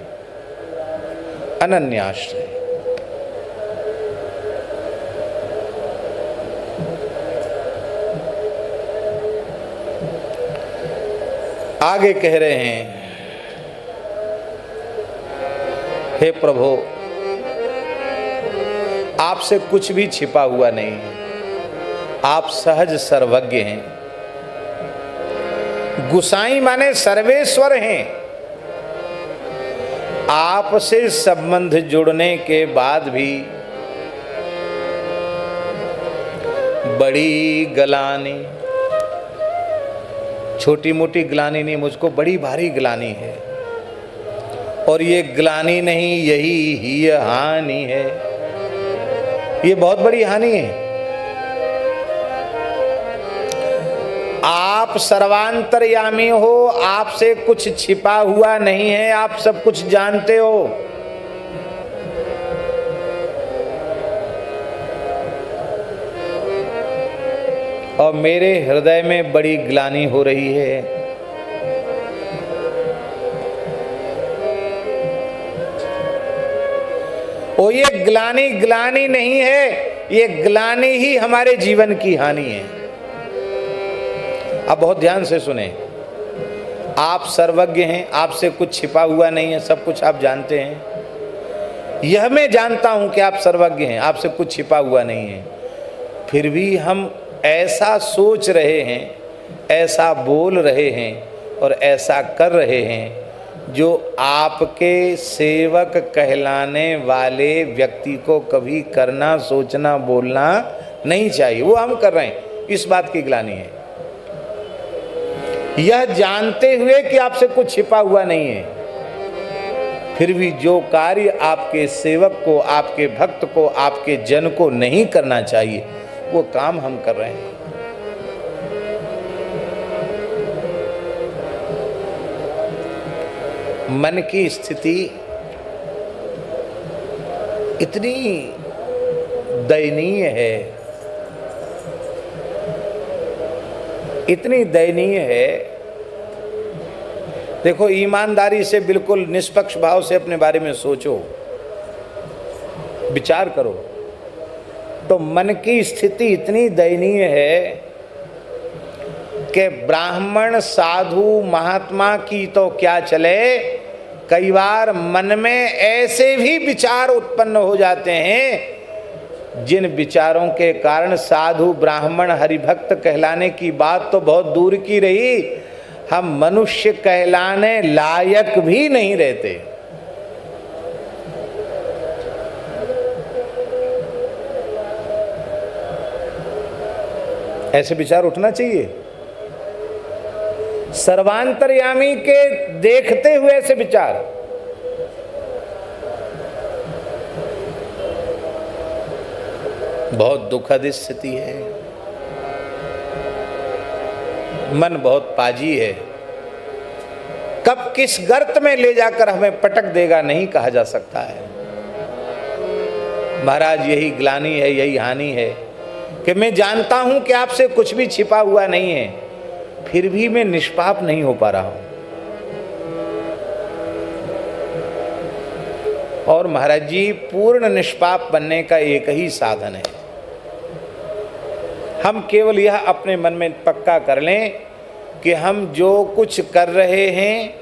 अनन्याश्रय। आगे कह रहे हैं, हे प्रभु, आपसे कुछ भी छिपा हुआ नहीं है, आप सहज सर्वज्ञ हैं। गुसाई माने सर्वेश्वर हैं। आपसे संबंध जुड़ने के बाद भी बड़ी ग्लानि, छोटी मोटी ग्लानि नहीं, मुझको बड़ी भारी ग्लानि है। और ये ग्लानि नहीं, यही ही हानि है। ये बहुत बड़ी हानि है। आप सर्वांतर्यामी हो, आपसे कुछ छिपा हुआ नहीं है, आप सब कुछ जानते हो। और मेरे हृदय में बड़ी ग्लानि हो रही है। और ये ग्लानि ग्लानि नहीं है, ये ग्लानि ही हमारे जीवन की हानि है। आप बहुत ध्यान से सुने, आप सर्वज्ञ हैं, आपसे कुछ छिपा हुआ नहीं है, सब कुछ आप जानते हैं। यह मैं जानता हूं कि आप सर्वज्ञ हैं, आपसे कुछ छिपा हुआ नहीं है। फिर भी हम ऐसा सोच रहे हैं, ऐसा बोल रहे हैं और ऐसा कर रहे हैं जो आपके सेवक कहलाने वाले व्यक्ति को कभी करना, सोचना, बोलना नहीं चाहिए। वो हम कर रहे हैं, इस बात की ग्लानि है। यह जानते हुए कि आपसे कुछ छिपा हुआ नहीं है, फिर भी जो कार्य आपके सेवक को, आपके भक्त को, आपके जन को नहीं करना चाहिए, वो काम हम कर रहे हैं। मन की स्थिति इतनी दयनीय है, इतनी दयनीय है। देखो, ईमानदारी से, बिल्कुल निष्पक्ष भाव से अपने बारे में सोचो, विचार करो। तो मन की स्थिति इतनी दयनीय है कि ब्राह्मण, साधु, महात्मा की तो क्या चले, कई बार मन में ऐसे भी विचार उत्पन्न हो जाते हैं जिन विचारों के कारण साधु, ब्राह्मण, हरिभक्त कहलाने की बात तो बहुत दूर की रही, हम मनुष्य कहलाने लायक भी नहीं रहते। ऐसे विचार उठना चाहिए। सर्वांतर्यामी के देखते हुए ऐसे विचार, बहुत दुखद स्थिति है। मन बहुत पाजी है, कब किस गर्त में ले जाकर हमें पटक देगा नहीं कहा जा सकता है। महाराज, यही ग्लानि है, यही हानि है कि मैं जानता हूं कि आपसे कुछ भी छिपा हुआ नहीं है, फिर भी मैं निष्पाप नहीं हो पा रहा हूं। और महाराज जी, पूर्ण निष्पाप बनने का एक ही साधन है। हम केवल यह अपने मन में पक्का कर लें कि हम जो कुछ कर रहे हैं,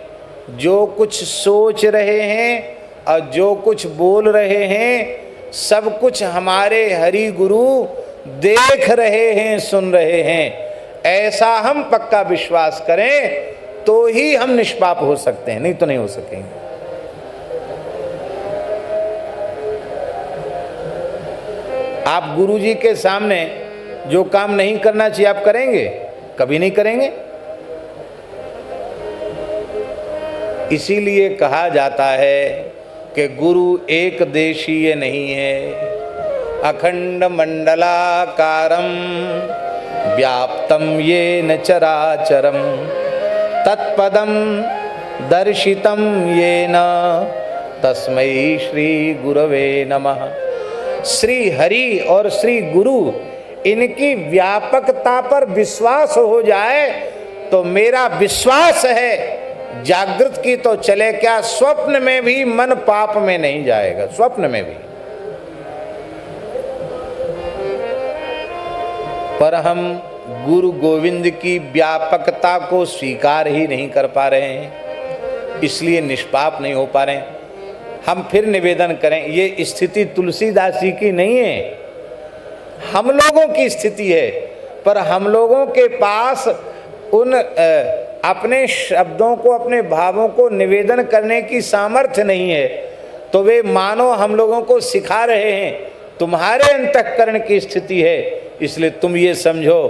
जो कुछ सोच रहे हैं और जो कुछ बोल रहे हैं, सब कुछ हमारे हरि गुरु देख रहे हैं, सुन रहे हैं, ऐसा हम पक्का विश्वास करें तो ही हम निष्पाप हो सकते हैं, नहीं तो नहीं हो सकेंगे। आप गुरुजी के सामने जो काम नहीं करना चाहिए आप करेंगे? कभी नहीं करेंगे। इसीलिए कहा जाता है कि गुरु एक देशीय नहीं है, अखंड मंडलाकारं व्याप्तं येन चराचरं तत्पदं दर्शितं येन तस्मै श्री गुरवे नमः। श्री हरि और श्री गुरु इनकी व्यापकता पर विश्वास हो जाए तो मेरा विश्वास है जागृत की तो चले क्या, स्वप्न में भी मन पाप में नहीं जाएगा, स्वप्न में भी। पर हम गुरु गोविंद की व्यापकता को स्वीकार ही नहीं कर पा रहे हैं, इसलिए निष्पाप नहीं हो पा रहे हैं। हम फिर निवेदन करें, ये स्थिति तुलसीदास जी की नहीं है, हम लोगों की स्थिति है। पर हम लोगों के पास उन अपने शब्दों को, अपने भावों को निवेदन करने की सामर्थ्य नहीं है, तो वे मानो हम लोगों को सिखा रहे हैं तुम्हारे अंतःकरण की स्थिति है, इसलिए तुम ये समझो।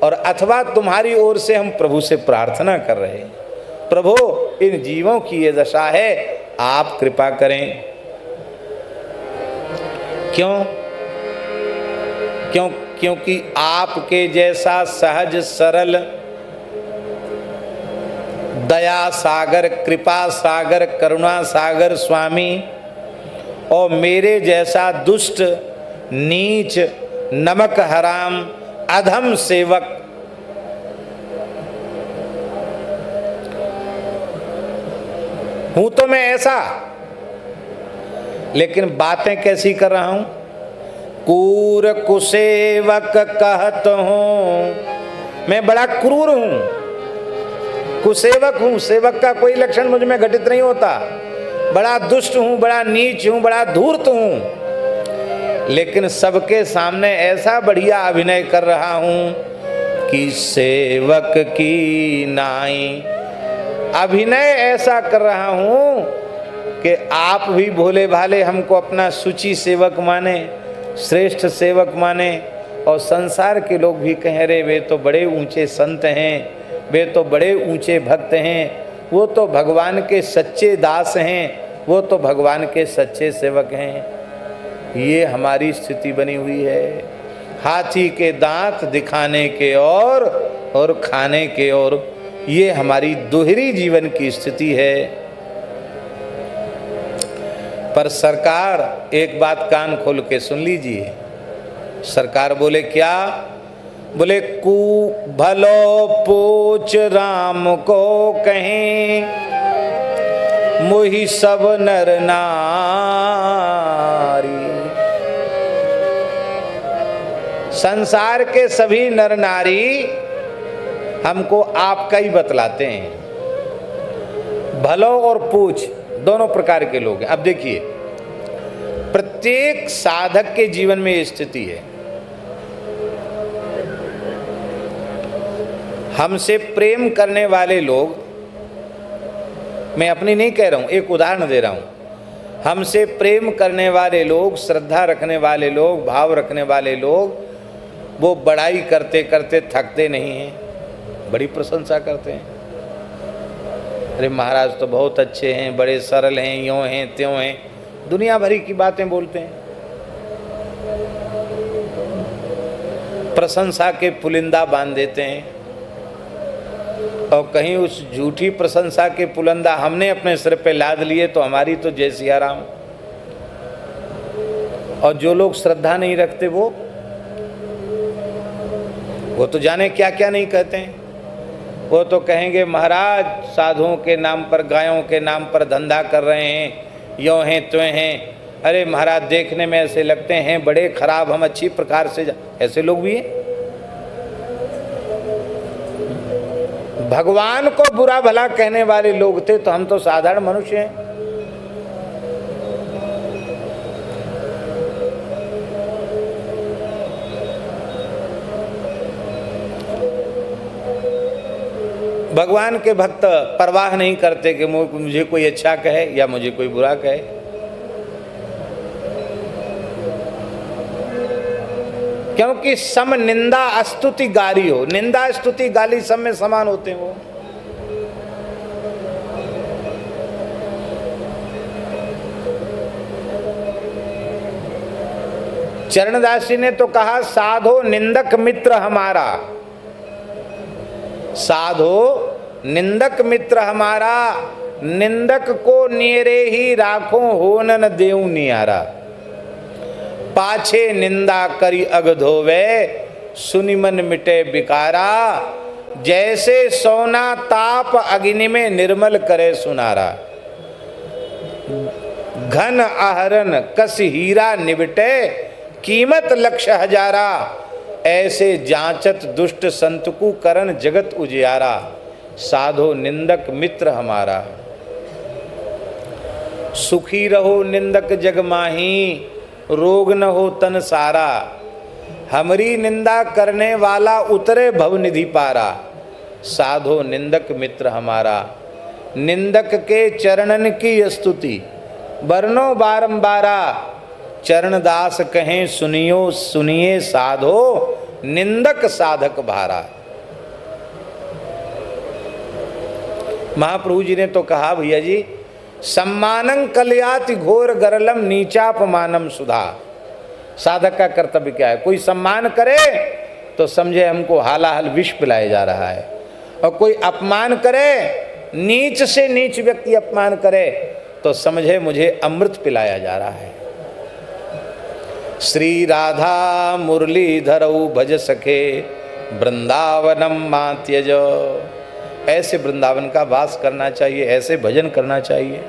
और अथवा तुम्हारी ओर से हम प्रभु से प्रार्थना कर रहे हैं, प्रभु इन जीवों की ये दशा है, आप कृपा करें। क्योंकि आपके जैसा सहज सरल दया सागर, कृपा सागर, करुणा सागर स्वामी और मेरे जैसा दुष्ट नीच नमक हराम अधम सेवक हूं तो मैं ऐसा, लेकिन बातें कैसी कर रहा हूं? क्रूर कुसेवक कहत हूं, मैं बड़ा क्रूर हूं, कुसेवक हूं, सेवक का कोई लक्षण मुझ में घटित नहीं होता, बड़ा दुष्ट हूं, बड़ा नीच हूं, बड़ा धूर्त हूं, लेकिन सबके सामने ऐसा बढ़िया अभिनय कर रहा हूं कि सेवक की नाई। अभिनय ऐसा कर रहा हूं कि आप भी भोले भाले हमको अपना सुचि सेवक माने, श्रेष्ठ सेवक माने, और संसार के लोग भी कह रहे वे तो बड़े ऊंचे संत हैं, वे तो बड़े ऊंचे भक्त हैं, वो तो भगवान के सच्चे दास हैं, वो तो भगवान के सच्चे सेवक हैं। ये हमारी स्थिति बनी हुई है, हाथी के दांत दिखाने के और खाने के और, ये हमारी दोहरी जीवन की स्थिति है। पर सरकार एक बात कान खोल के सुन लीजिए, सरकार बोले क्या? बोले कू भलो पूछ राम को कहें, मोहि सब नर नारी। संसार के सभी नर नारी हमको आपका ही बतलाते हैं। भलो और पूछ दोनों प्रकार के लोग हैं। अब देखिए, प्रत्येक साधक के जीवन में ये स्थिति है, हमसे प्रेम करने वाले लोग, मैं अपनी नहीं कह रहा हूं, एक उदाहरण दे रहा हूं, हमसे प्रेम करने वाले लोग, श्रद्धा रखने वाले लोग, भाव रखने वाले लोग, वो बड़ाई करते करते थकते नहीं हैं, बड़ी प्रशंसा करते हैं। अरे महाराज तो बहुत अच्छे हैं, बड़े सरल हैं, यों हैं त्यों हैं, दुनिया भरी की बातें बोलते हैं, प्रशंसा के पुलिंदा बांध देते हैं। और कहीं उस झूठी प्रशंसा के पुलंदा हमने अपने सिर पे लाद लिए तो हमारी तो जय सिया राम। और जो लोग श्रद्धा नहीं रखते वो तो जाने क्या क्या नहीं कहते हैं। वो तो कहेंगे महाराज साधुओं के नाम पर, गायों के नाम पर धंधा कर रहे हैं, यों हैं त्यों हैं। अरे महाराज देखने में ऐसे लगते हैं बड़े खराब, हम अच्छी प्रकार से, ऐसे लोग भी हैं। भगवान को बुरा भला कहने वाले लोग थे तो हम तो साधारण मनुष्य हैं। भगवान के भक्त परवाह नहीं करते कि मुझे कोई अच्छा कहे या मुझे कोई बुरा कहे। क्योंकि सम निंदा स्तुति गाली हो, निंदा स्तुति गाली सब में समान होते हैं वो। चरणदास जी ने तो कहा साधो निंदक मित्र हमारा, साधो निंदक मित्र हमारा, निंदक को नेरे ही राखो होन न देऊ नियारा। पाछे निंदा करी अग धोवे सुनि मन मिटे बिकारा। जैसे सोना ताप अग्नि में निर्मल करे सुनारा। घन आहरन कस हीरा निबटे कीमत लक्ष्य हजारा। ऐसे जांचत दुष्ट संतकु करन जगत उजियारा। साधो निंदक मित्र हमारा। सुखी रहो निंदक जग माही, रोग न हो तन सारा। हमरी निंदा करने वाला उतरे भवनिधि पारा। साधो निंदक मित्र हमारा। निंदक के चरणन की स्तुति वर्णो बारंबारा। चरणदास कहें सुनियो सुनिए साधो, निंदक साधक भारा। महाप्रभु जी ने तो कहा भैया जी, सम्मानं कलयाति घोर गरलम नीचापमानम सुधा। साधक का कर्तव्य क्या है? कोई सम्मान करे तो समझे हमको हालाहल विष पिलाया जा रहा है, और कोई अपमान करे, नीच से नीच व्यक्ति अपमान करे तो समझे मुझे अमृत पिलाया जा रहा है। श्री राधा मुरली धरऊ भज सखे, वृंदावनम मां त्यज। ऐसे वृंदावन का वास करना चाहिए, ऐसे भजन करना चाहिए।